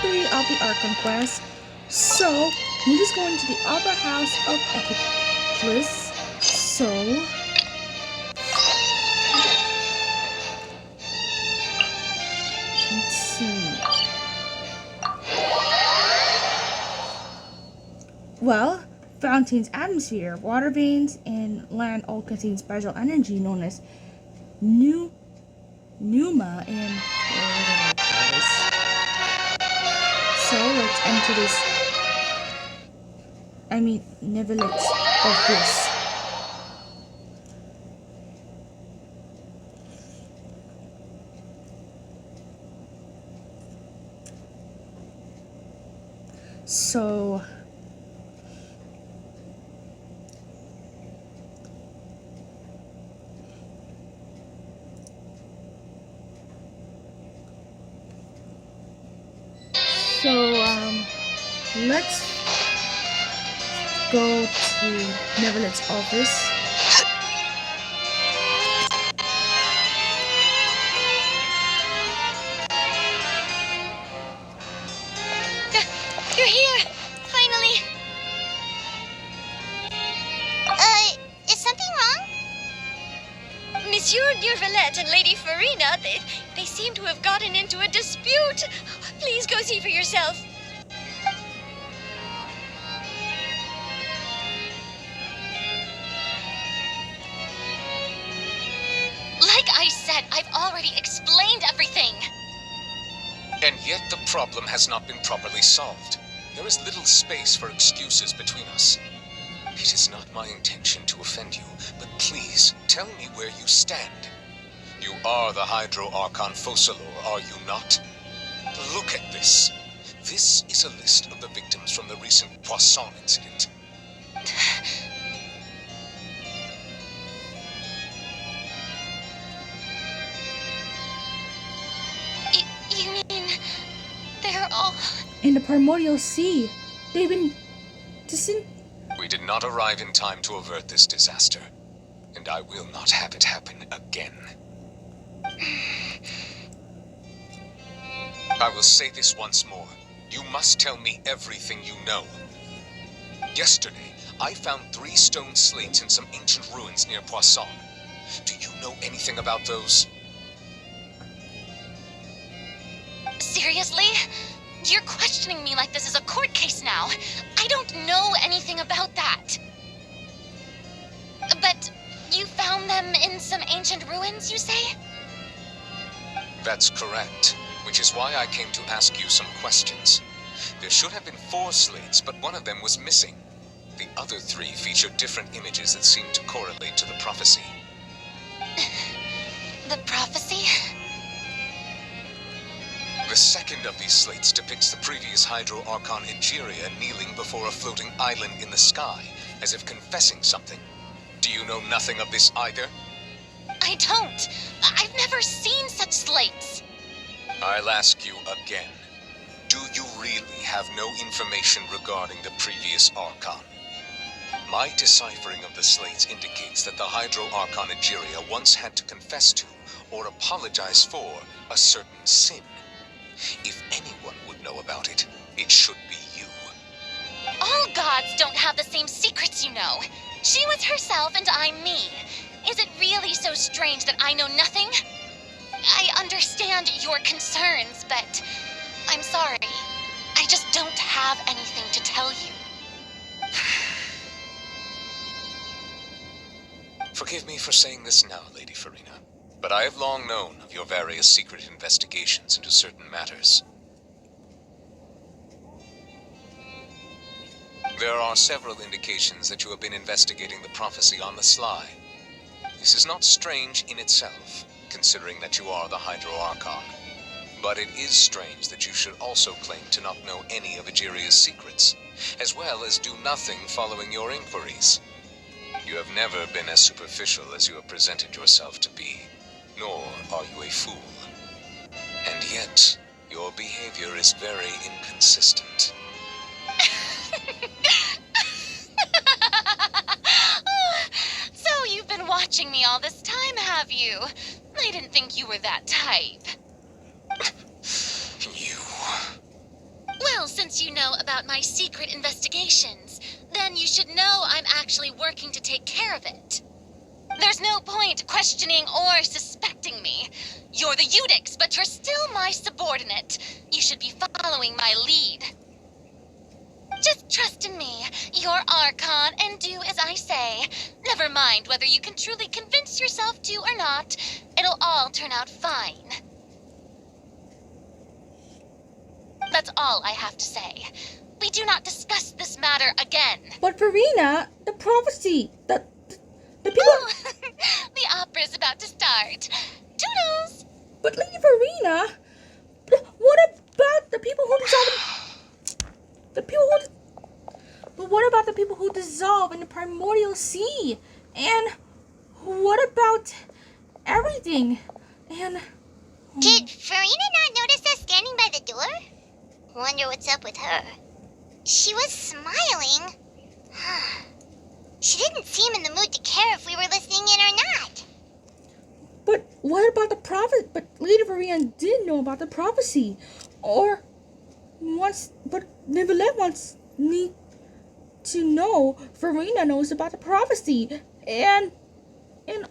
3 of the Archon quest. So, we're just going to the Opera House of Epiclus. So, let's see. Well, Fountain's atmosphere, water veins, and land all contain special energy known as pneuma and so let's enter this Nivelet's office. So let's go to Neverlet's office. You're here! Finally! Is something wrong? Monsieur Neverlet and Lady Farina, they seem to have gotten into a dispute. Please go see for yourself. Like I said, I've already explained everything. And yet the problem has not been properly solved. There is little space for excuses between us. It is not my intention to offend you, but please tell me where you stand. You are the Hydro Archon Focalor, are you not? Look at this. This is a list of the victims from the recent Poisson incident. You mean they're all... In the Primordial Sea. They've been We did not arrive in time to avert this disaster, and I will not have it happen again. I will say this once more. You must tell me everything you know. Yesterday, I found 3 stone slates in some ancient ruins near Poisson. Do you know anything about those? Seriously? You're questioning me like this is a court case now. I don't know anything about that. But you found them in some ancient ruins, you say? That's correct, which is why I came to ask you some questions. There should have been 4 slates, but one of them was missing. The other 3 feature different images that seem to correlate to the prophecy. The prophecy? The second of these slates depicts the previous Hydro Archon Egeria kneeling before a floating island in the sky, as if confessing something. Do you know nothing of this either? I don't. I've never seen such slates. I'll ask you again. Do you really have no information regarding the previous Archon? My deciphering of the slates indicates that the Hydro Archon Egeria once had to confess to, or apologize for, a certain sin. If anyone would know about it, it should be you. All gods don't have the same secrets, you know. She was herself and I'm me. Is it really so strange that I know nothing? I understand your concerns, but I'm sorry. I just don't have anything to tell you. Forgive me for saying this now, Lady Farina, but I have long known of your various secret investigations into certain matters. There are several indications that you have been investigating the prophecy on the sly. This is not strange in itself, considering that you are the Hydro Archon. But it is strange that you should also claim to not know any of Egeria's secrets, as well as do nothing following your inquiries. You have never been as superficial as you have presented yourself to be, nor are you a fool. And yet, your behavior is very inconsistent. So you've been watching me all this time, have you? I didn't think you were that type. You... Well, since you know about my secret investigations, then you should know I'm actually working to take care of it. There's no point questioning or suspecting me. You're the Eudix, but you're still my subordinate. You should be following my lead. Just trust in me, your archon, and do as I say. Never mind whether you can truly convince yourself to or not. It'll all turn out fine. That's all I have to say. We do not discuss this matter again. But Verena, the prophecy, the people. Oh, the opera's about to start. Toodles! But Lady Verena, what about the people who dissolve? But what about the people who dissolve in the primordial sea? And what about everything? And did Farina not notice us standing by the door? Wonder what's up with her. She was smiling. She didn't seem in the mood to care if we were listening in or not. But what about the prophet? But Lady Verena did know about the prophecy, but Nicolette wants me to know Verena knows about the prophecy, and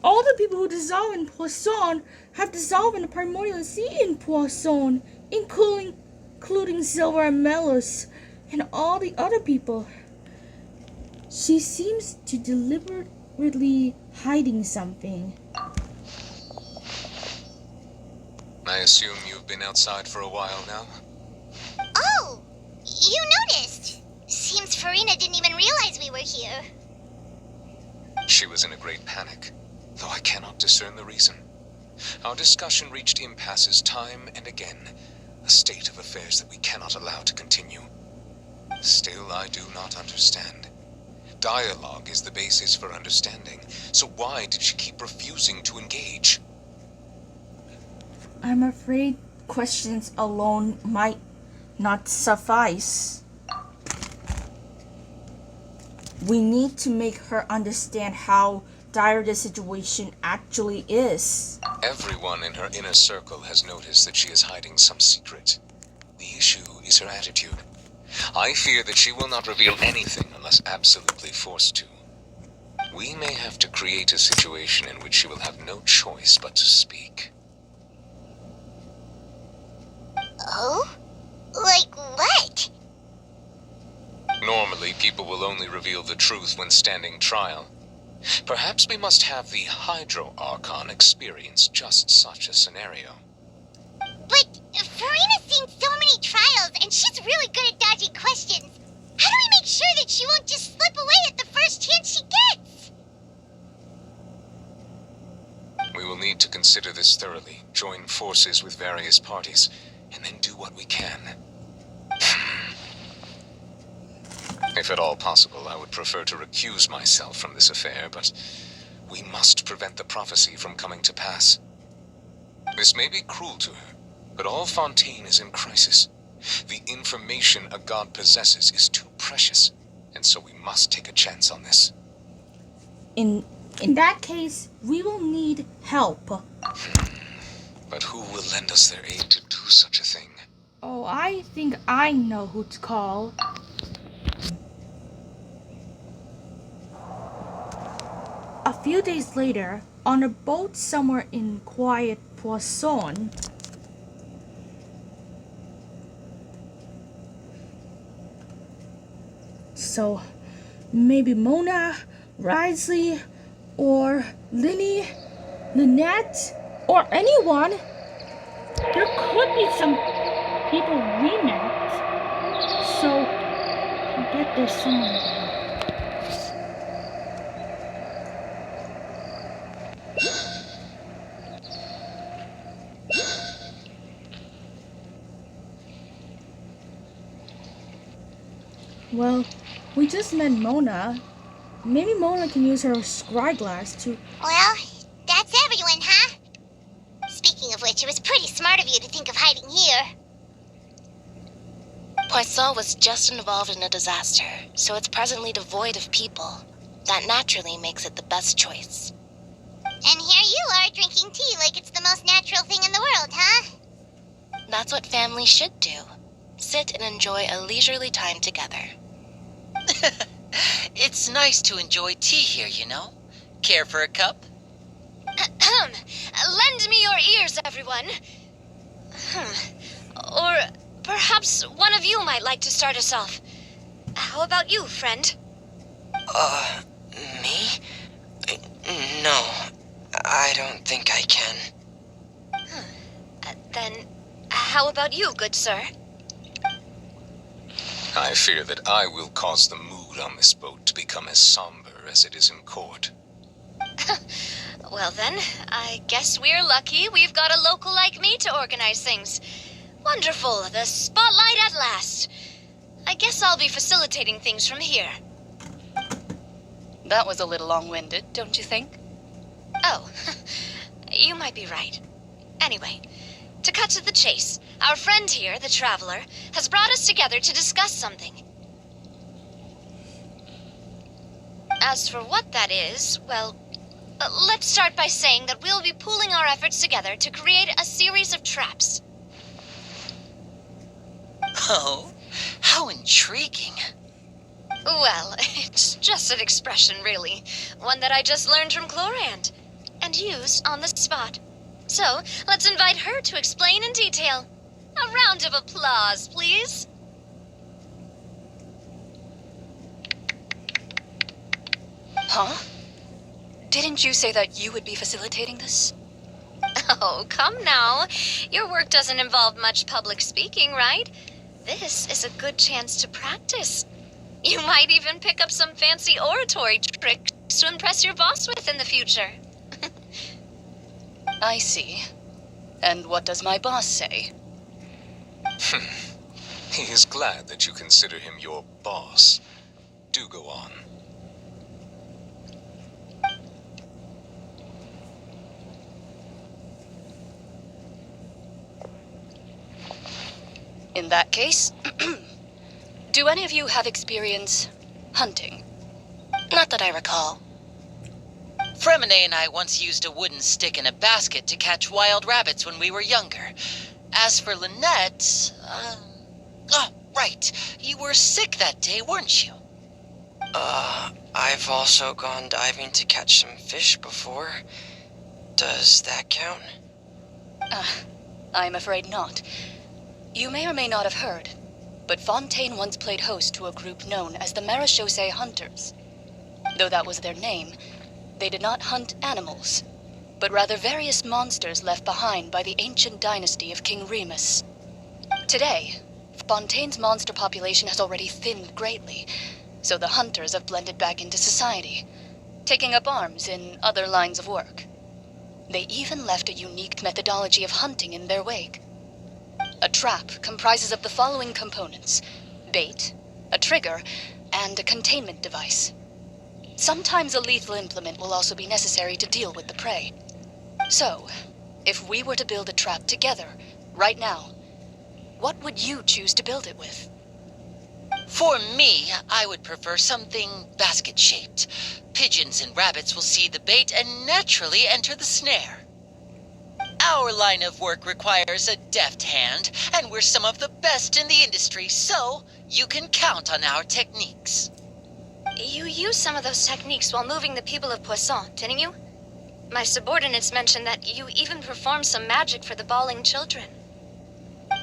all the people who dissolve in Poisson have dissolved in the primordial sea in Poisson, including Silver and Melos, and all the other people. She seems to deliberately hiding something. I assume you've been outside for a while now? Oh, you noticed. Seems Farina didn't even realize we were here. She was in a great panic, though I cannot discern the reason. Our discussion reached impasses time and again, a state of affairs that we cannot allow to continue. Still, I do not understand. Dialogue is the basis for understanding, so why did she keep refusing to engage? I'm afraid questions alone might not suffice. We need to make her understand how dire the situation actually is. Everyone in her inner circle has noticed that she is hiding some secret. The issue is her attitude. I fear that she will not reveal anything unless absolutely forced to. We may have to create a situation in which she will have no choice but to speak. Oh? Like what? Normally, people will only reveal the truth when standing trial. Perhaps we must have the Hydro Archon experience just such a scenario. But Farina's seen so many trials, and she's really good at dodging questions. How do we make sure that she won't just slip away at the first chance she gets? We will need to consider this thoroughly, join forces with various parties, and then do what we can. If at all possible, I would prefer to recuse myself from this affair, but we must prevent the prophecy from coming to pass. This may be cruel to her, but all Fontaine is in crisis. The information a god possesses is too precious, and so we must take a chance on this. In that case, we will need help. But who will lend us their aid to do such a thing? Oh, I think I know who to call. A few days later, on a boat somewhere in quiet Poisson, so maybe Mona, Risley, or Lynette, or anyone. There could be some people we met. So I bet there's someone. Well, we just met Mona. Maybe Mona can use her scryglass to... Well, that's everyone, huh? Speaking of which, it was pretty smart of you to think of hiding here. Poisson was just involved in a disaster, so it's presently devoid of people. That naturally makes it the best choice. And here you are drinking tea like it's the most natural thing in the world, huh? That's what family should do. sit and enjoy a leisurely time together. It's nice to enjoy tea here, you know. Care for a cup? Lend me your ears, everyone. Or perhaps one of you might like to start us off. How about you, friend? Me? No, I don't think I can. Then, how about you, good sir? I fear that I will cause the mood on this boat to become as somber as it is in court. Well then, I guess we're lucky we've got a local like me to organize things. Wonderful, the spotlight at last. I guess I'll be facilitating things from here. That was a little long-winded, don't you think? Oh, you might be right. Anyway, to cut to the chase, our friend here, the Traveler, has brought us together to discuss something. As for what that is, well, let's start by saying that we'll be pooling our efforts together to create a series of traps. Oh, how intriguing. Well, it's just an expression, really. One that I just learned from Chlorand, and used on the spot. So, let's invite her to explain in detail. A round of applause, please. Huh? Didn't you say that you would be facilitating this? Oh, come now. Your work doesn't involve much public speaking, right? This is a good chance to practice. You might even pick up some fancy oratory tricks to impress your boss with in the future. I see. And what does my boss say? He is glad that you consider him your boss. Do go on. In that case, do any of you have experience hunting? Not that I recall. Fremine and I once used a wooden stick in a basket to catch wild rabbits when we were younger. As for Lynette, oh, right. You were sick that day, weren't you? I've also gone diving to catch some fish before. Does that count? I'm afraid not. You may or may not have heard, but Fontaine once played host to a group known as the Marechaussee Hunters. Though that was their name, they did not hunt animals, but rather various monsters left behind by the ancient dynasty of King Remus. Today, Fontaine's monster population has already thinned greatly, so the hunters have blended back into society, taking up arms in other lines of work. They even left a unique methodology of hunting in their wake. A trap comprises of the following components: bait, a trigger, and a containment device. Sometimes a lethal implement will also be necessary to deal with the prey. So, if we were to build a trap together, right now, what would you choose to build it with? For me, I would prefer something basket-shaped. Pigeons and rabbits will see the bait and naturally enter the snare. Our line of work requires a deft hand, and we're some of the best in the industry, so you can count on our techniques. You used some of those techniques while moving the people of Poisson, didn't you? My subordinates mentioned that you even performed some magic for the bawling children.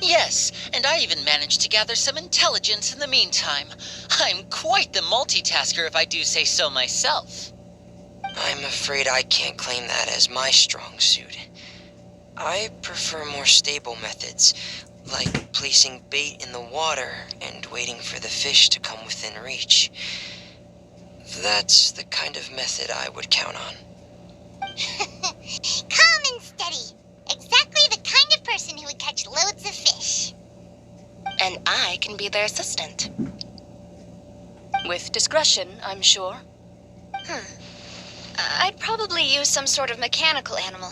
Yes, and I even managed to gather some intelligence in the meantime. I'm quite the multitasker if I do say so myself. I'm afraid I can't claim that as my strong suit. I prefer more stable methods, like placing bait in the water and waiting for the fish to come within reach. That's the kind of method I would count on. Calm and steady. Exactly the kind of person who would catch loads of fish. And I can be their assistant. With discretion, I'm sure. I'd probably use some sort of mechanical animal.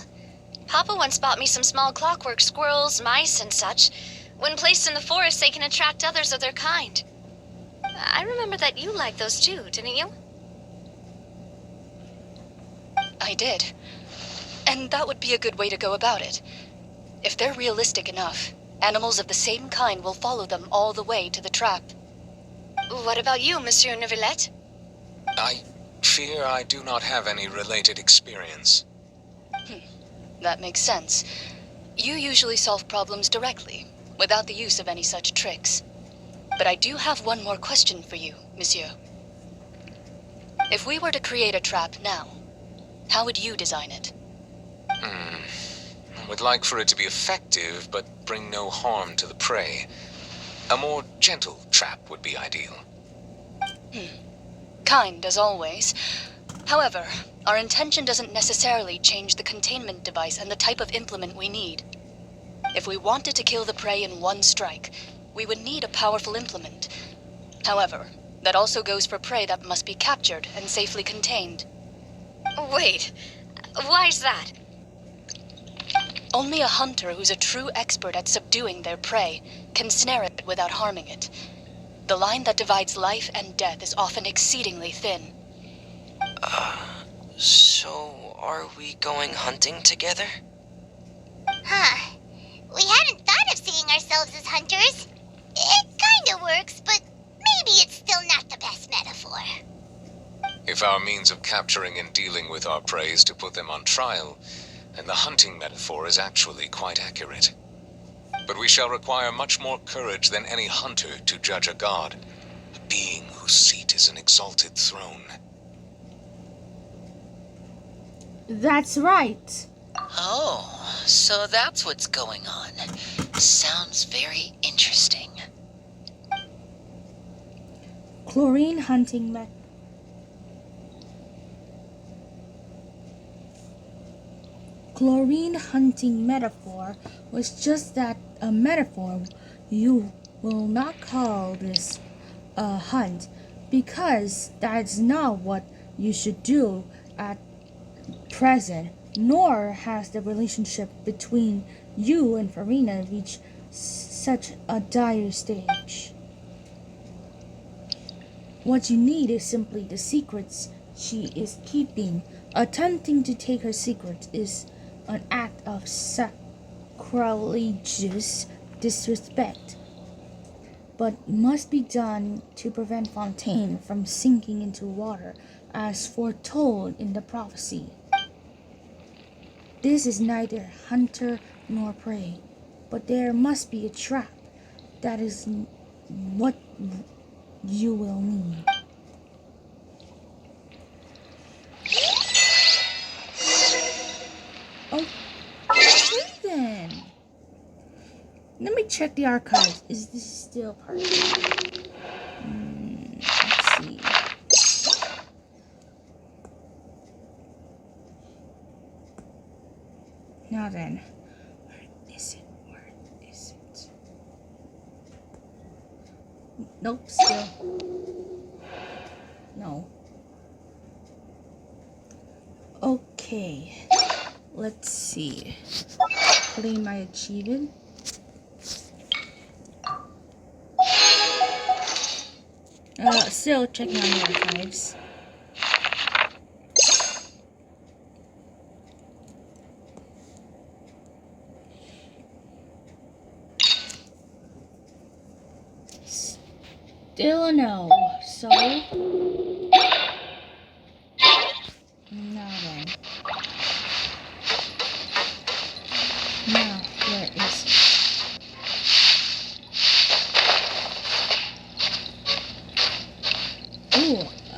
Papa once bought me some small clockwork squirrels, mice, and such. When placed in the forest, they can attract others of their kind. I remember that you liked those too, didn't you? I did. And that would be a good way to go about it. If they're realistic enough, Animals of the same kind will follow them all the way to the trap. What about you, Monsieur Neuvillette? I fear I do not have any related experience. That makes sense. You usually solve problems directly, without the use of any such tricks. But I do have one more question for you, Monsieur. If we were to create a trap now, how would you design it? I would like for it to be effective, but bring no harm to the prey. A more gentle trap would be ideal. Kind, as always. However, our intention doesn't necessarily change the containment device and the type of implement we need. If we wanted to kill the prey in one strike, we would need a powerful implement. However, that also goes for prey that must be captured and safely contained. Wait, why is that? Only a hunter who's a true expert at subduing their prey can snare it without harming it. The line that divides life and death is often exceedingly thin. So are we going hunting together? Huh. We hadn't thought of seeing ourselves as hunters. It kinda works, but maybe it's still not the best metaphor. If our means of capturing and dealing with our prey is to put them on trial, then the hunting metaphor is actually quite accurate. But we shall require much more courage than any hunter to judge a god, a being whose seat is an exalted throne. That's right. Oh, so that's what's going on. Sounds very interesting. Chlorine hunting Chlorine hunting metaphor was just that, a metaphor. You will not call this a hunt, because that's not what you should do at present, nor has the relationship between you and Farina reached such a dire stage. What you need is simply the secrets she is keeping. Attempting to take her secret is an act of sacrilegious disrespect, but must be done to prevent Fontaine from sinking into water as foretold in the prophecy. This is neither hunter nor prey, but there must be a trap. That is what you will need. Okay then. Let me check the archives. Is this still part of it? Let's see. Now then, where is it? Where is it? Nope, still. No. Okay. Let's see. Claim my achievement. Still checking on the archives. Still a no. So now then. Now where is it? Ooh, a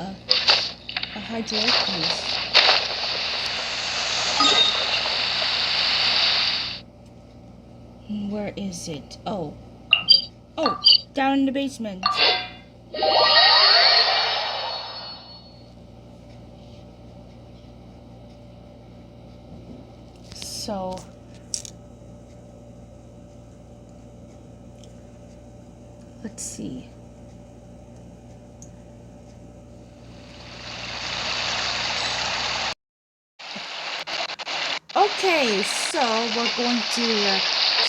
hydropolis. Where is it? Oh, down in the basement. So let's see. Okay, so we're going to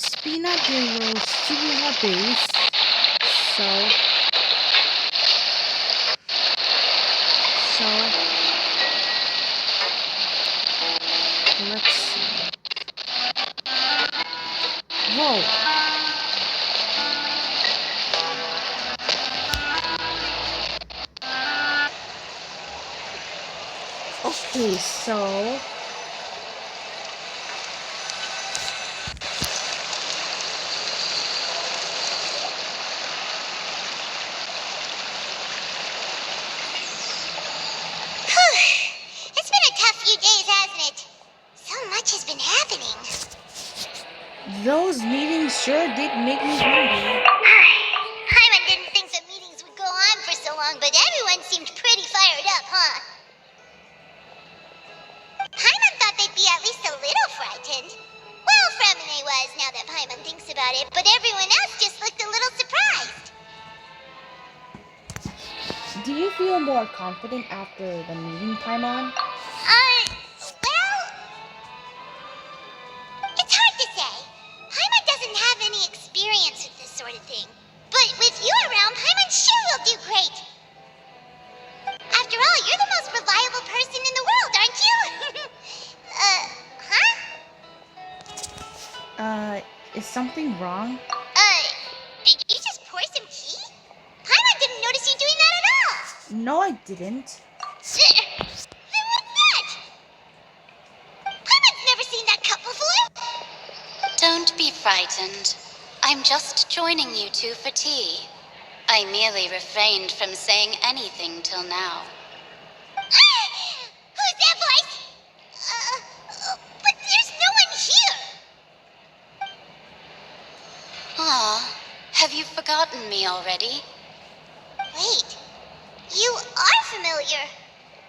Spina de Rosula base. So let's see. Whoa. Okay, so Whew. It's been a tough few days, hasn't it? So much has been happening. those meetings sure did make me hungry. Hyman didn't think the meetings would go on for so long, but everyone seemed pretty fired up, huh? Paimon thought they'd be at least a little frightened. Well, Fremine was, now that Paimon thinks about it, but everyone else just looked a little surprised. Do you feel more confident after the meeting, Paimon? Well, it's hard to say. Paimon doesn't have any experience with this sort of thing. But with you around, Paimon sure will do great. After all, you're the most reliable person in the world, aren't you? Is something wrong? Did you just pour some tea? Paimon didn't notice you doing that at all. No, I didn't. Then what's that? Paimon's never seen that cup before. Don't be frightened. I'm just joining you two for tea. I merely refrained from saying anything till now. Who's that voice? But there's no one here. Aw, have you forgotten me already? Wait, you are familiar.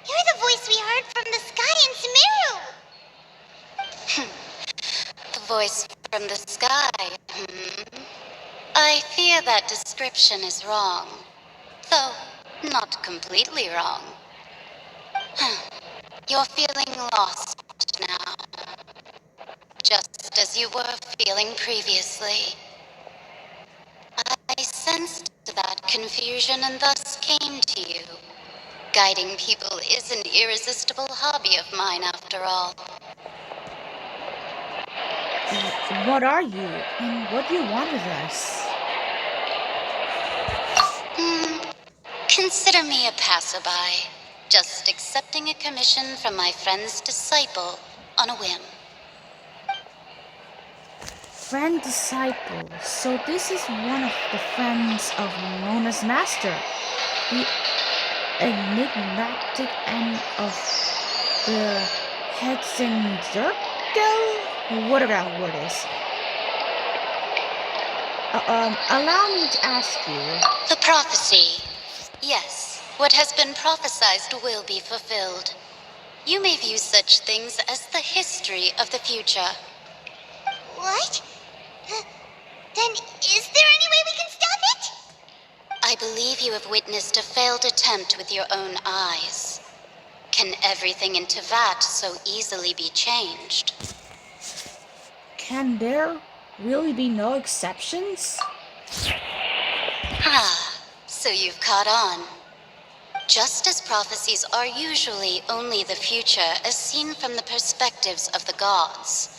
You're the voice we heard from the sky in Sumeru. The voice from the sky, I fear that description is wrong. Though, not completely wrong. You're feeling lost now. Just as you were feeling previously. I sensed that confusion and thus came to you. Guiding people is an irresistible hobby of mine, after all. What are you? And what do you want with us? Consider me a passerby, just accepting a commission from my friend's disciple on a whim. Friend disciple. So this is one of the friends of Mona's master. The enigmatic end of the Hudson Circle? Whatever that word is. Allow me to ask you. The prophecy. Yes, what has been prophesied will be fulfilled. You may view such things as the history of the future. What? Then is there any way we can stop it? I believe you have witnessed a failed attempt with your own eyes. Can everything in Tevat so easily be changed? Can there really be no exceptions? So you've caught on. Just as prophecies are usually only the future as seen from the perspectives of the gods,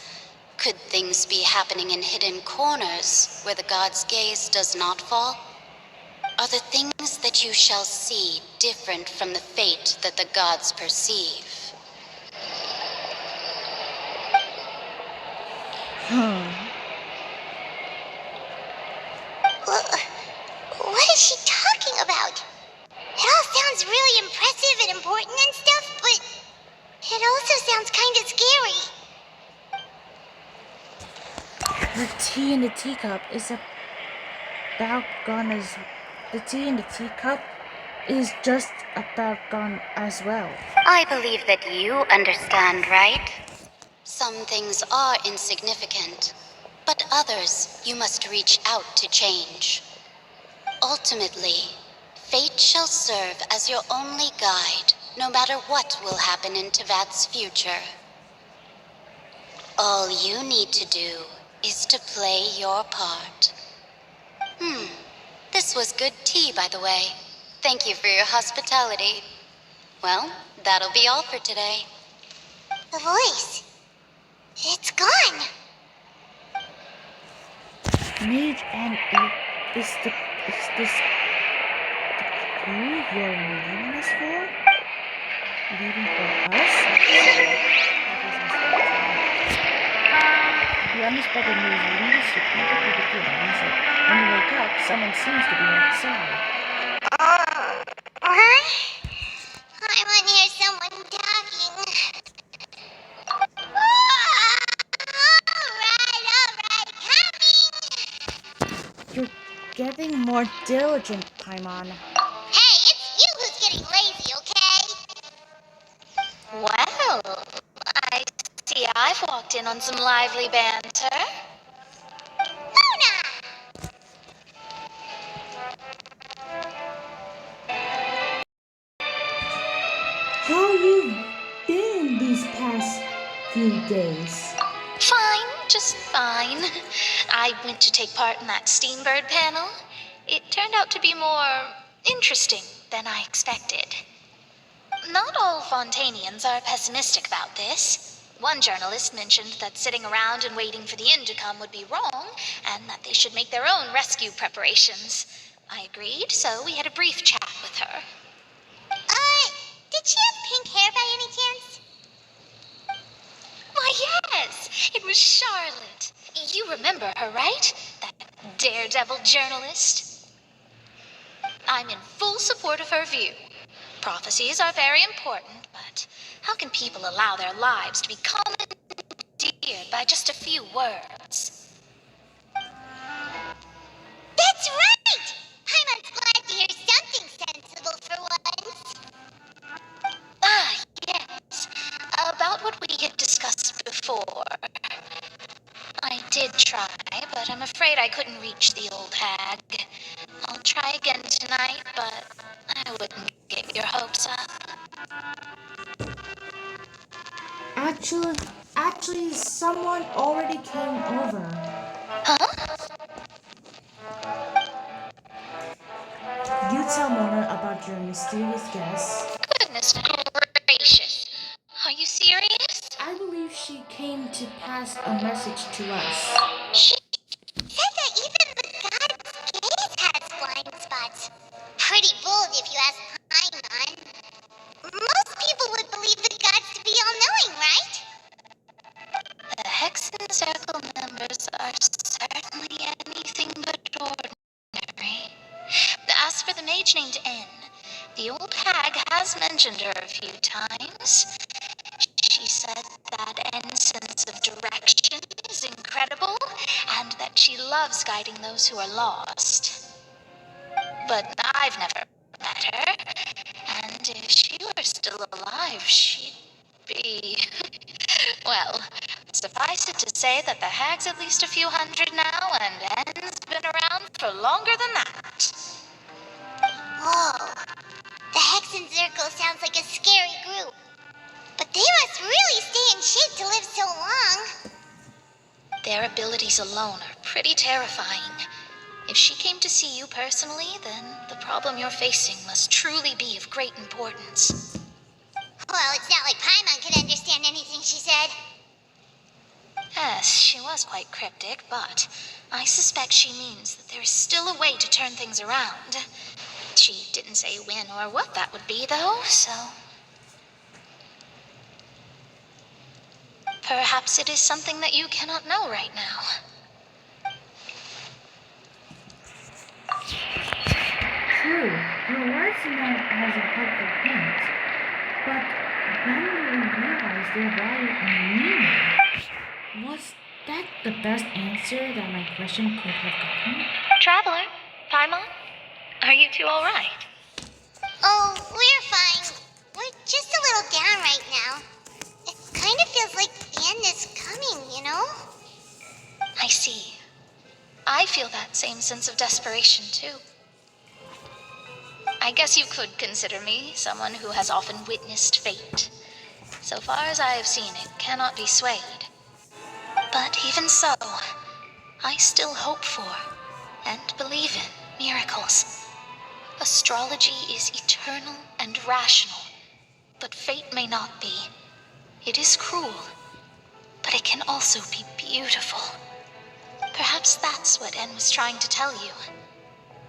could things be happening in hidden corners where the gods' gaze does not fall? Are the things that you shall see different from the fate that the gods perceive? What is she talking about? It all sounds really impressive and important and stuff, but it also sounds kind of scary. The tea in the teacup is about gone as... The tea in the teacup is just about gone as well. I believe that you understand, right? Some things are insignificant, but others you must reach out to change. Ultimately, fate shall serve as your only guide, no matter what will happen in Tevat's future. All you need to do is to play your part. This was good tea, by the way. Thank you for your hospitality. Well, that'll be all for today. The voice. It's gone. Mage and it is this the clue you're needing us for? leaving for us? The unexpected news leads us to complicated feelings that when you wake up, someone seems to be outside. Huh? I want to hear someone talking. Alright, coming! You're getting more diligent, Paimon. Hey, it's you who's getting lazy, okay? Well, I see I've walked in on some lively banter. Luna! How you been these past few days? Fine, just fine. I went to take part in that Steambird panel. It turned out to be more interesting than I expected. Not all Fontanians are pessimistic about this. One journalist mentioned that sitting around and waiting for the end to come would be wrong, and that they should make their own rescue preparations. I agreed, so we had a brief chat with her. Did she have pink hair by any chance? Why, yes, it was Charlotte. You remember her, right? That daredevil journalist? I'm in full support of her view. Prophecies are very important, but how can people allow their lives to be commandeered by just a few words? That's right! Paimon's glad to hear something sensible for once. Ah, yes. About what we had discussed before. I did try, but I'm afraid I couldn't reach the old hag. I'll try again tonight, but I wouldn't get your hopes up. Actually, someone already came over. Huh? You tell Mona about your mysterious guest. Goodness gracious. Are you serious? I believe she came to pass a message to us. She said that even the god's gaze has blind spots. Pretty bold if you ask Paimon. Most people would believe the gods to be all-knowing, right? The Hexen Circle members are certainly anything but ordinary. As for the mage named N, the old hag has mentioned her a few times. She said that N's sense of direction is incredible, and that she loves guiding those who are lost. But I've never met her, and if she were still alive, she'd be... Well, suffice it to say that the hag's at least a few hundred now, and N's been around for longer than that. Whoa. The Hexen Circle sounds like a scary group. But they must really stay in shape to live so long. Their abilities alone are pretty terrifying. If she came to see you personally, then the problem you're facing must truly be of great importance. Well, it's not like Paimon could understand anything she said. Yes, she was quite cryptic, but I suspect she means that there is still a way to turn things around. She didn't say when or what that would be, though, so... Perhaps it is something that you cannot know right now. True, your words meant as a helpful hint. But when did we realize their value and meaning? Was that the best answer that my question could have gotten? Traveler, Paimon, are you two all right? Oh, we're fine. We're just a little down right now. It kind of feels like the end is coming, you know? I see. I feel that same sense of desperation, too. I guess you could consider me someone who has often witnessed fate. So far as I have seen, it cannot be swayed. But even so, I still hope for and believe in miracles. Astrology is eternal and rational, but fate may not be. It is cruel, but it can also be beautiful. Perhaps that's what N was trying to tell you.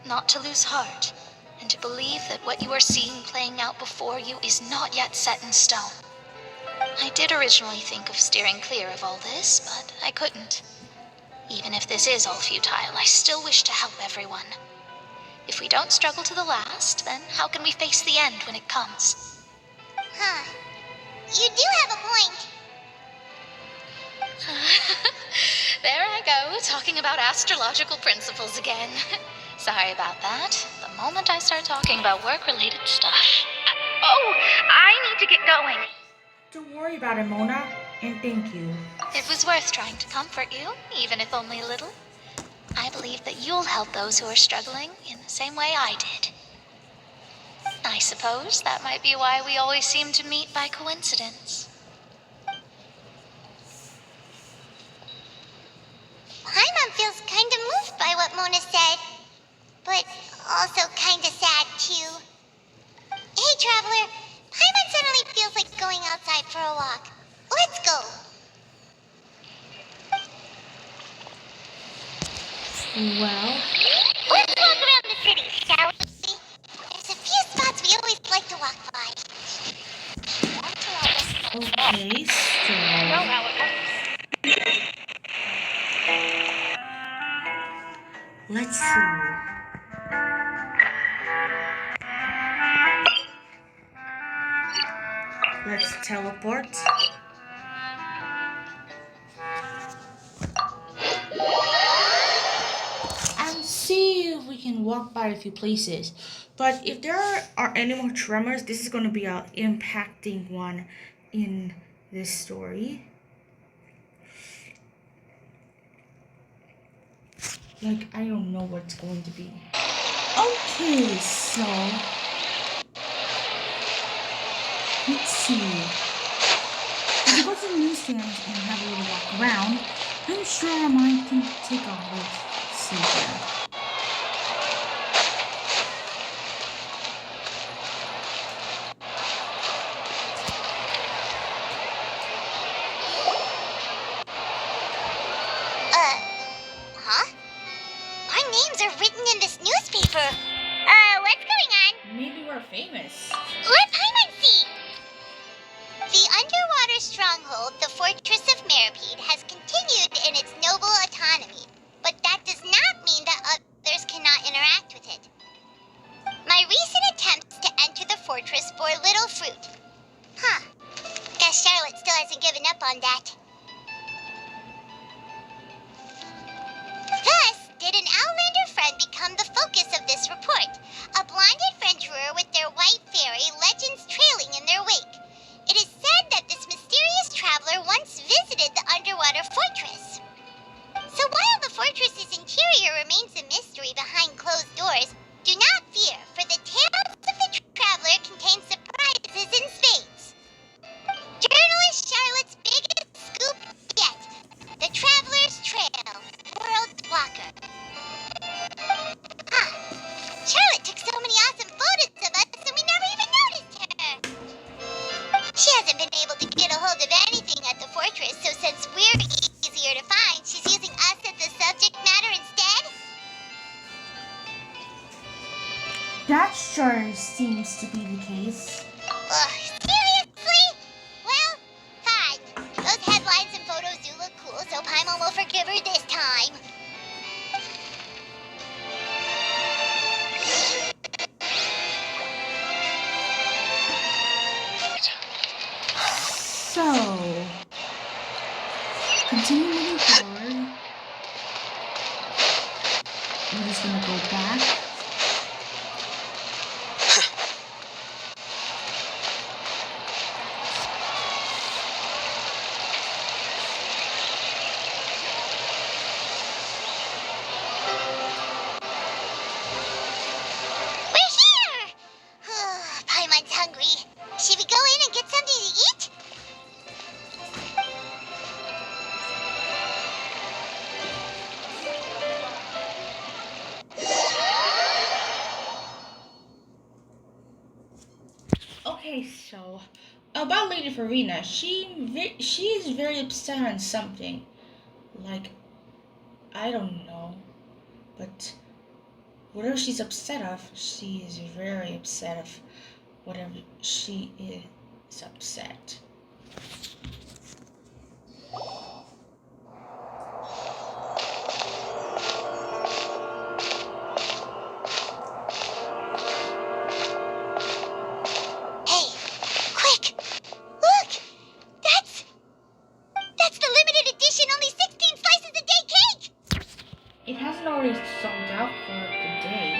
Not to lose heart, and to believe that what you are seeing playing out before you is not yet set in stone. I did originally think of steering clear of all this, but I couldn't. Even if this is all futile, I still wish to help everyone. If we don't struggle to the last, then how can we face the end when it comes? Huh. You do have a point. There I go, talking about astrological principles again. Sorry about that. The moment I start talking about work-related stuff. I need to get going. Don't worry about it, Mona, and thank you. It was worth trying to comfort you, even if only a little. I believe that you'll help those who are struggling in the same way I did. I suppose that might be why we always seem to meet by coincidence. Paimon feels kind of moved by what Mona said, but also kind of sad too. Hey, Traveler, Paimon suddenly feels like going outside for a walk. Let's go. Well, Let's walk around the city, shall we? There's a few spots we always like to walk by. okay, so... Let's see. Let's teleport. And see if we can walk by a few places. But if there are any more tremors, this is going to be an impacting one in this story. Like, I don't know what's going to be. Okay, so... let's see. If we go to the newsstands and have a little walk around, I'm sure our mind can take a whole seat here. Huh? Our names are written in this newspaper. What's going on? Maybe we're famous. Let Paimon see! The underwater stronghold, the Fortress of Meripede, has continued in its noble autonomy, but that does not mean that others cannot interact with it. My recent attempts to enter the fortress bore little fruit. Huh. Guess Charlotte still hasn't given up on that. Thus, did an Outlander friend become the focus of this report? A blonde adventurer with their white fairy, legends trailing in their wake. It is said that this mysterious traveler once visited the underwater fortress. So while the fortress's interior remains a mystery behind closed doors, do not fear, for the tales of the traveler contain surprises in spades. Journalist Charlotte's biggest scoop yet. The Traveler's Trail, World Walker. Huh. Charlotte took so many awesome photos of us and we never even noticed her. She hasn't been able to get a hold of anything at the fortress, so since we're easier to find, she's using us as the subject matter instead? That sure seems to be the case. Seriously? Well, fine. Those headlines and photos do look cool, so Paimon will forgive her this time. So, continue moving forward. I'm just gonna go back. We're here! Paimon's hungry. Should we go in and get something to eat? Okay, so about Lady Farina, she is very upset on something. Like, I don't know, but whatever she's upset of, she is very upset of whatever she is upset. Hey, quick! Look! That's the limited edition, only 16 slices a day cake! It hasn't already sold out for the day.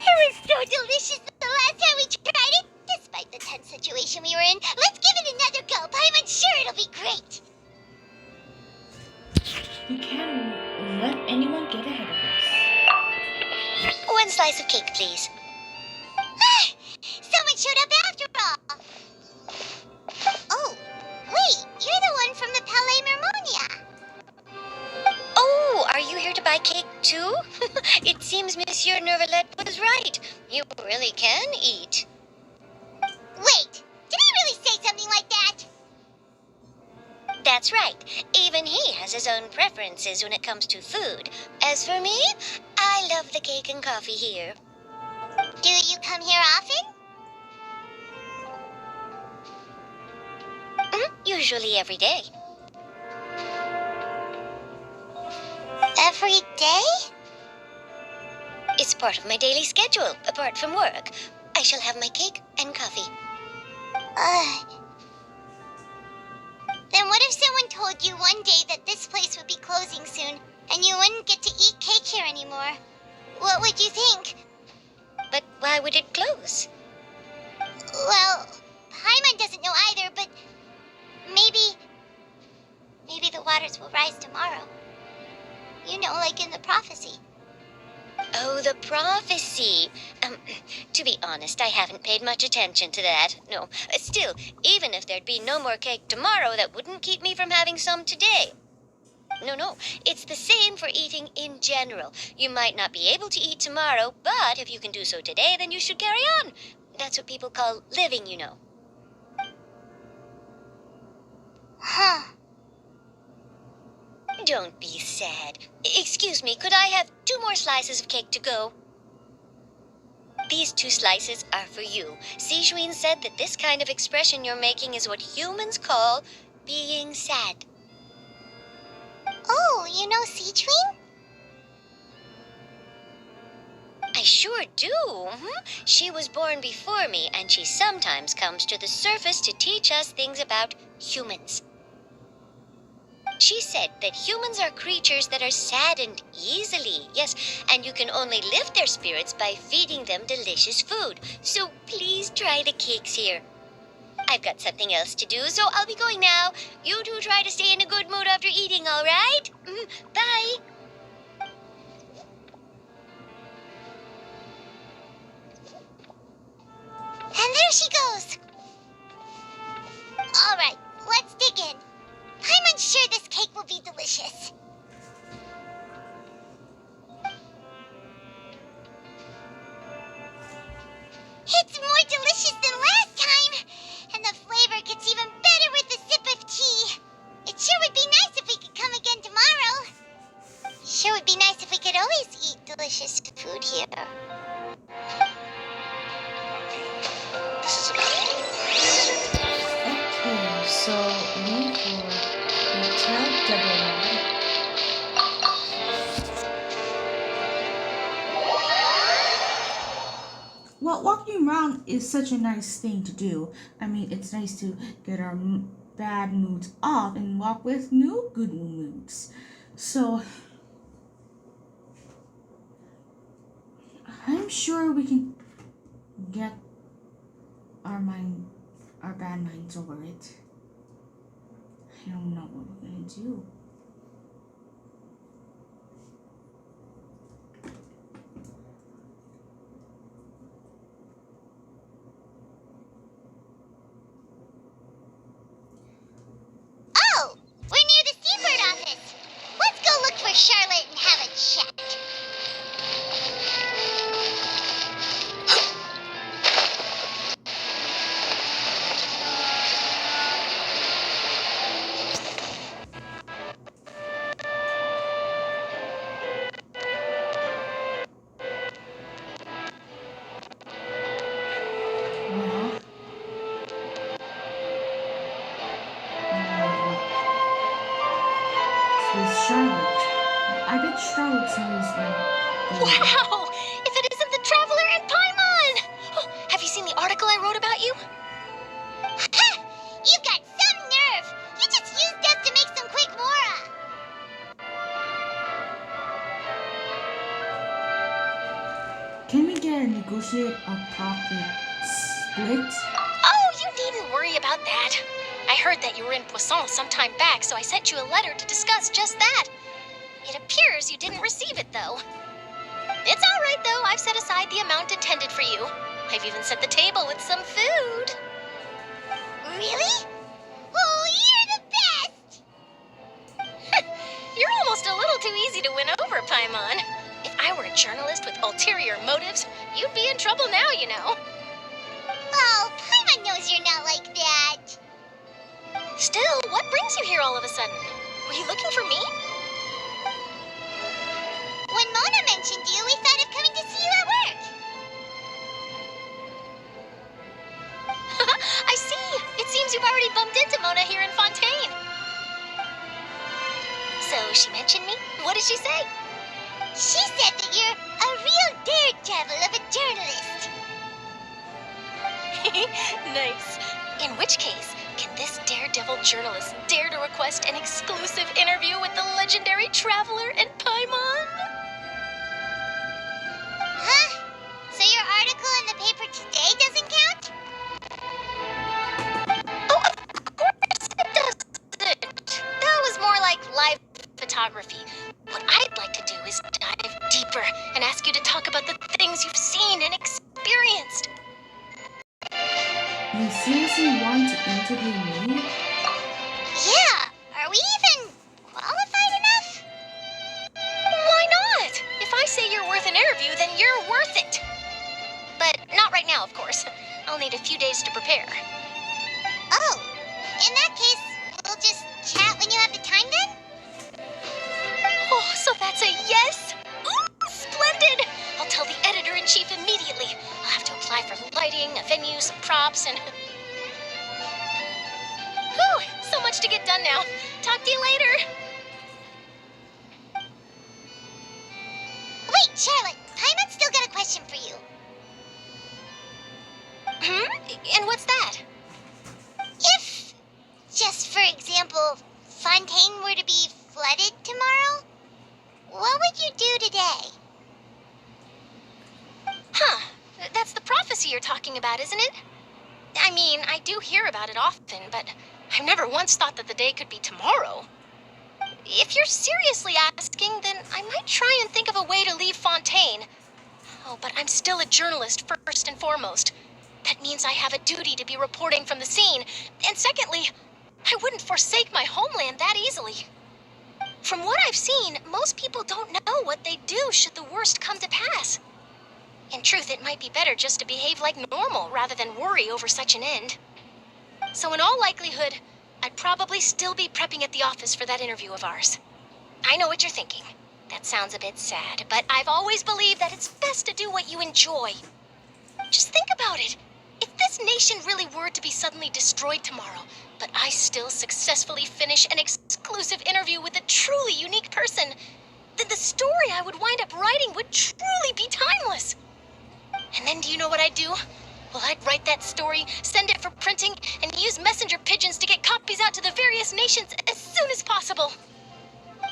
It was so delicious the last time we tried it. Despite the tense situation we were in, let's give it another go. I'm sure it'll be great. We can't let anyone get ahead of us. 1 slice of cake, please. Someone showed up after all. Oh, wait, you're the one from the Palais Mermonia. Oh, are you here to buy cake too? It seems Monsieur Nervalette was right. You really can eat. Wait, did he really say something like that? That's right. Even he has his own preferences when it comes to food. As for me, I love the cake and coffee here. Do you come here often? Usually every day. Every day? It's part of my daily schedule, apart from work. I shall have my cake and coffee. Then what if someone told you one day that this place would be closing soon, and you wouldn't get to eat cake here anymore? What would you think? But why would it close? Well, Paimon doesn't know either, but maybe the waters will rise tomorrow. You know, like in the prophecy. Oh, the prophecy. To be honest, I haven't paid much attention to that. No, still, even if there'd be no more cake tomorrow, that wouldn't keep me from having some today. No, it's the same for eating in general. You might not be able to eat tomorrow, but if you can do so today, then you should carry on. That's what people call living, you know. Huh. Don't be sad. Excuse me, could I have 2 more slices of cake to go? These 2 slices are for you. Sijuin said that this kind of expression you're making is what humans call being sad. Oh, you know Sijuin? I sure do. She was born before me, and she sometimes comes to the surface to teach us things about humans. She said that humans are creatures that are saddened easily, yes, and you can only lift their spirits by feeding them delicious food. So please try the cakes here. I've got something else to do, so I'll be going now. You two try to stay in a good mood after eating, all right? Bye. And there she goes. All right, let's dig in. I'm unsure this cake will be delicious. It's more delicious than last time, and the flavor gets even better with a sip of tea. It sure would be nice if we could come again tomorrow. Sure would be nice if we could always eat delicious food here. This is about Okay, so leave for Hotel Double. Well, walking around is such a nice thing to do. I mean, it's nice to get our bad moods off and walk with new good moods. So, I'm sure we can get our bad minds over it. I don't know what we're gonna do. Oh, we're near the Seabird office. Let's go look for Charlotte and have a chat. Charlotte. I bet Charlotte's knows when. Wow! If it isn't the Traveler and Paimon! Oh, have you seen the article I wrote about you? Ha! You've got some nerve! You just used us to make some quick mora! Can we negotiate a profit split? Oh, you needn't worry about that. I heard that you were in Poisson some time back, so I sent you a letter to discuss just that. It appears you didn't receive it, though. It's all right, though. I've set aside the amount intended for you. I've even set the table with some food. Really? Oh, you're the best! You're almost a little too easy to win over, Paimon. If I were a journalist with ulterior motives, you'd be in trouble now, you know. Oh, Paimon knows you're not like that. Still, what brings you here all of a sudden? Were you looking for me? When Mona mentioned you, we thought of coming to see you at work. I see. It seems you've already bumped into Mona here in Fontaine. So she mentioned me? What did she say? She said that you're a real daredevil of a journalist. Nice. In which case, can this daredevil journalist dare to request an exclusive interview with the legendary Traveler and Paimon? Huh? So your article in the paper today doesn't count? Oh, of course it doesn't. That was more like live photography. What I'd like to do is dive deeper and ask you to talk about the things you've seen and experienced. You seriously want to interview me? Yeah. Are we even qualified enough? Why not? If I say you're worth an interview, then you're worth it. But not right now, of course. I'll need a few days to prepare. Oh, in that case, we'll just chat when you have the time then? Oh, so that's a yes? Ooh, splendid! I'll tell the editor-in-chief immediately. I'll have to apply for lighting, a venue, some props, and... Whew, so much to get done now. Talk to you later. Wait, Charlotte, Paimon's still got a question for you. And what's that? If, just for example, Fontaine were to be flooded tomorrow, what would you do today? Huh, that's the prophecy you're talking about, isn't it? I mean, I do hear about it often, but I've never once thought that the day could be tomorrow. If you're seriously asking, then I might try and think of a way to leave Fontaine. Oh, but I'm still a journalist first and foremost. That means I have a duty to be reporting from the scene. And secondly, I wouldn't forsake my homeland that easily. From what I've seen, most people don't know what they'd do should the worst come to pass. In truth, it might be better just to behave like normal rather than worry over such an end. So in all likelihood, I'd probably still be prepping at the office for that interview of ours. I know what you're thinking. That sounds a bit sad, but I've always believed that it's best to do what you enjoy. Just think about it. If this nation really were to be suddenly destroyed tomorrow, but I still successfully finish an exclusive interview with a truly unique person, then the story I would wind up writing would truly be timeless. And then do you know what I'd do? Well, I'd write that story, send it for printing, and use messenger pigeons to get copies out to the various nations as soon as possible.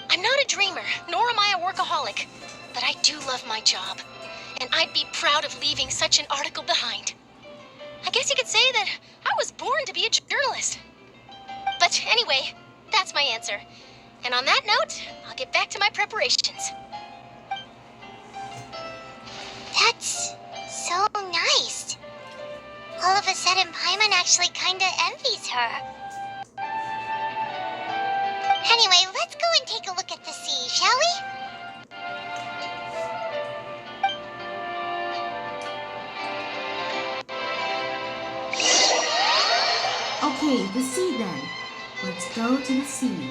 I'm not a dreamer, nor am I a workaholic, but I do love my job, and I'd be proud of leaving such an article behind. I guess you could say that I was born to be a journalist. But anyway, that's my answer. And on that note, I'll get back to my preparations. That's so nice. All of a sudden, Paimon actually kinda envies her. Anyway, let's go and take a look at the sea, shall we? Okay, the sea then. Let's go to the sea.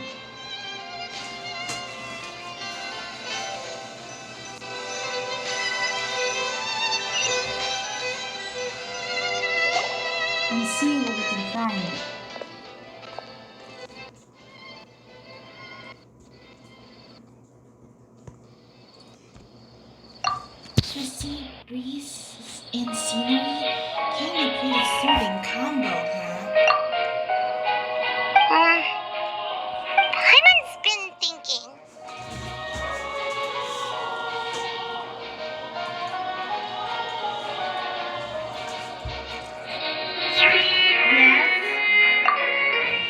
And see what we can find. scenery can be pretty soothing combo, huh? Paimon's been thinking.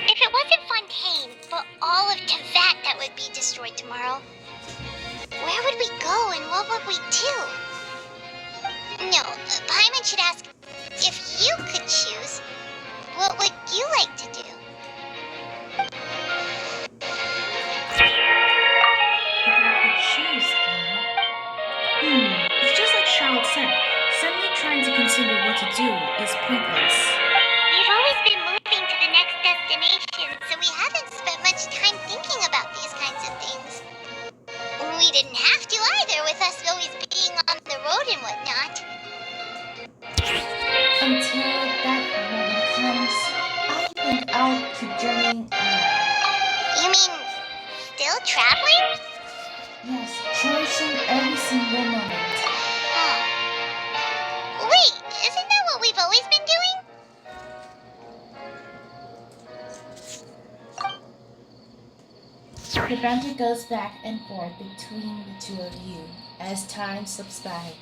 If it wasn't Fontaine, but all of Tevat that would be destroyed tomorrow, where would we go and what would we do? No, Paimon should ask, if you could choose, what would you like to do? If I could choose, it's just like Charlotte said. Suddenly trying to consider what to do is pointless. We've always been moving to the next destination, so we haven't spent much time thinking about these kinds of things. We didn't have to either, with us always being on the road and whatnot. Until that moment comes, I think I'll keep journeying on. You mean, still traveling? Yes, cherishing every single moment. Huh. Wait, isn't that what we've always been doing? The banter goes back and forth between the two of you as time slips by.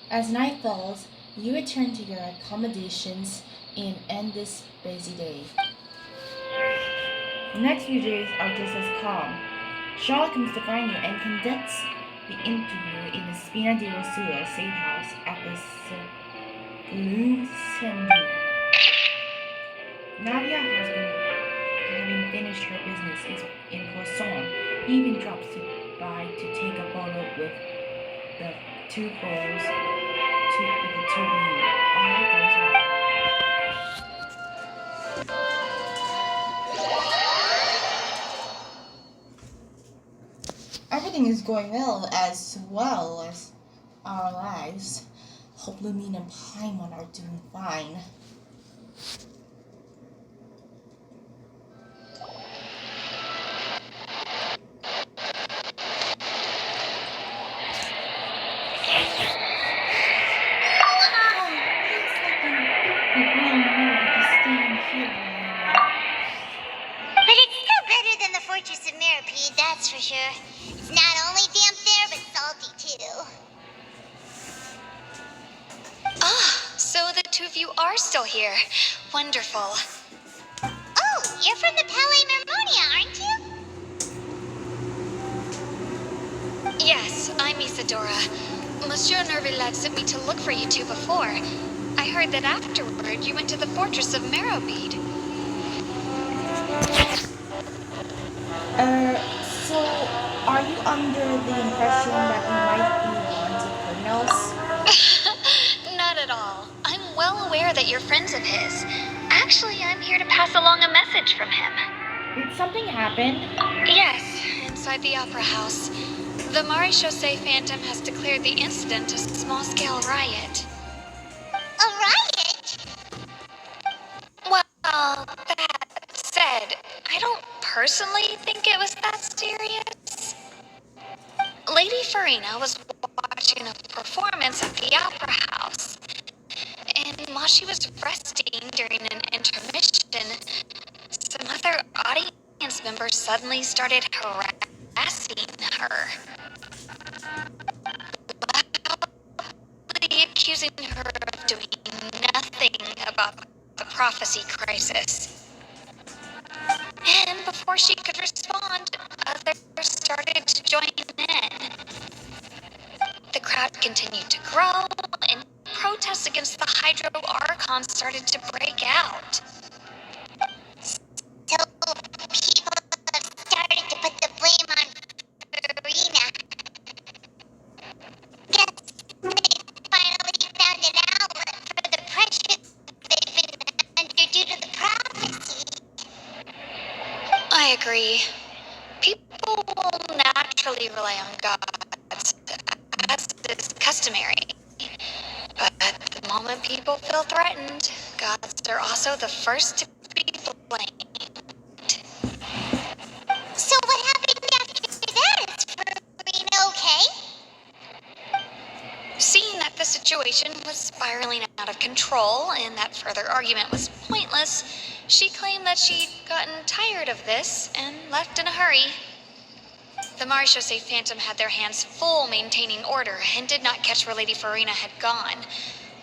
As night falls, you return to your accommodations and end this busy day. The next few days are just as calm. Charlotte comes to find you and conducts the interview in the Spina di Rosula safe house at the Luxembourg. Nadia has been having finished her business in Poisson, even drops by to take a photo with the two girls, with the two of you. All goes well. Everything is going well as our lives. Hope Lumine and Paimon are doing fine. But it's still better than the Fortress of Mirapede, that's for sure. It's not only damp there, but salty too. Ah, so the two of you are still here. Wonderful. Oh, you're from the Palais Mermonia, aren't you? Yes, I'm Isadora. Monsieur Nervillet sent me to look for you two before. I heard that afterward you went to the Fortress of Merobede. So are you under the impression that we might be wanted criminals? Not at all. I'm well aware that you're friends of his. Actually, I'm here to pass along a message from him. Did something happen? Yes, inside the Opera House. The Maréchaussée Phantom has declared the incident a small-scale riot. A riot? Well, that said, I don't personally think it was that serious. Lady Farina was watching a performance at the Opera House, and while she was resting during an intermission, some other audience members suddenly started harassing her, loudly accusing her of doing nothing about the prophecy crisis. And before she could respond, others started to join in. The crowd continued to grow, and protests against the Hydro Archon started to break out. So people have started to put the blame on Farina. Guess they finally found an outlet for the pressure they've been under due to the prophecy. I agree. People will naturally rely on gods, as is customary. But the moment people feel threatened, gods are also the first to be blamed. So what happened after that? Is Farina okay? Seeing that the situation was spiraling out of control and that further argument was pointless, she claimed that she'd gotten tired of this and left in a hurry. The Marechaussee Phantom had their hands full maintaining order and did not catch where Lady Farina had gone.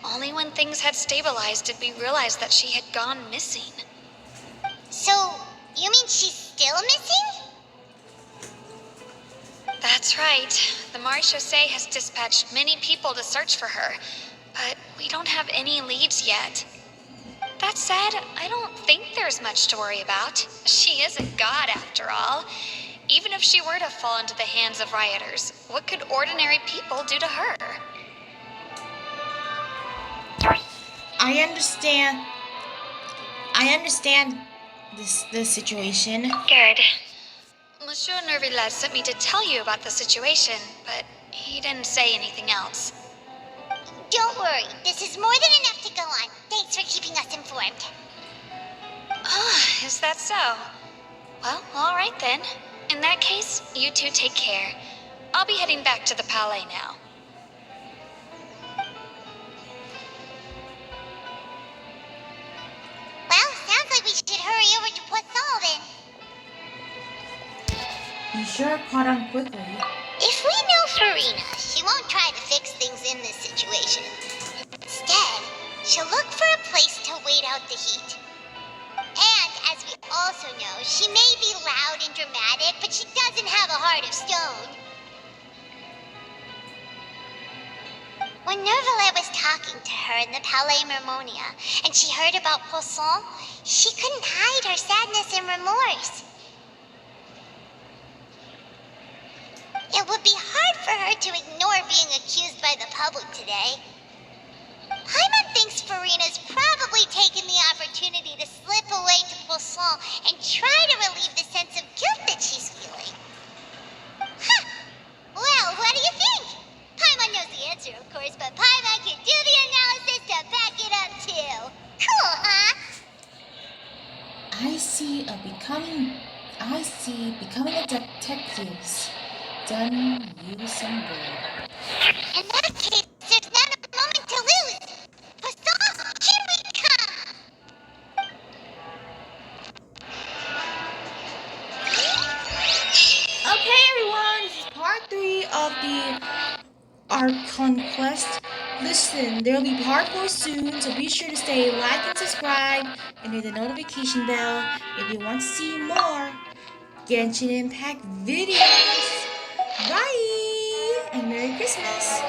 Only when things had stabilized did we realize that she had gone missing. So, you mean she's still missing? That's right. The Marechaussee has dispatched many people to search for her, but we don't have any leads yet. That said, I don't think there's much to worry about. She is a god after all. Even if she were to fall into the hands of rioters, what could ordinary people do to her? I understand this situation. Good. Monsieur Nervillet sent me to tell you about the situation, but he didn't say anything else. Don't worry, this is more than enough to go on. Thanks for keeping us informed. Ah, is that so? Well, all right then. In that case, you two take care. I'll be heading back to the Palais now. Well, sounds like we should hurry over to Poisson then. You sure caught on quickly. If we know Farina, she won't try to fix things in this situation. Instead, she'll look for a place to wait out the heat. And, as we also know, she may be loud and dramatic, but she doesn't have a heart of stone. When Nervillet was talking to her in the Palais Mermonia, and she heard about Poisson, she couldn't hide her sadness and remorse. It would be hard for her to ignore being accused by the public today. Paimon thinks Farina's probably taken the opportunity to slip away to Poisson and try to relieve the sense of guilt that she's feeling. Huh. Well, what do you think? Paimon knows the answer, of course, but Paimon can do the analysis to back it up too. Cool, huh? I see becoming a detective's done you some good. In that case, there's not a moment to lose. Poisson, here we come! Okay, everyone, this is part 3 of the Archon quest. Listen, there'll be part 4 soon, so be sure to stay like and subscribe and hit the notification bell if you want to see more Genshin Impact videos. Bye! And Merry Christmas!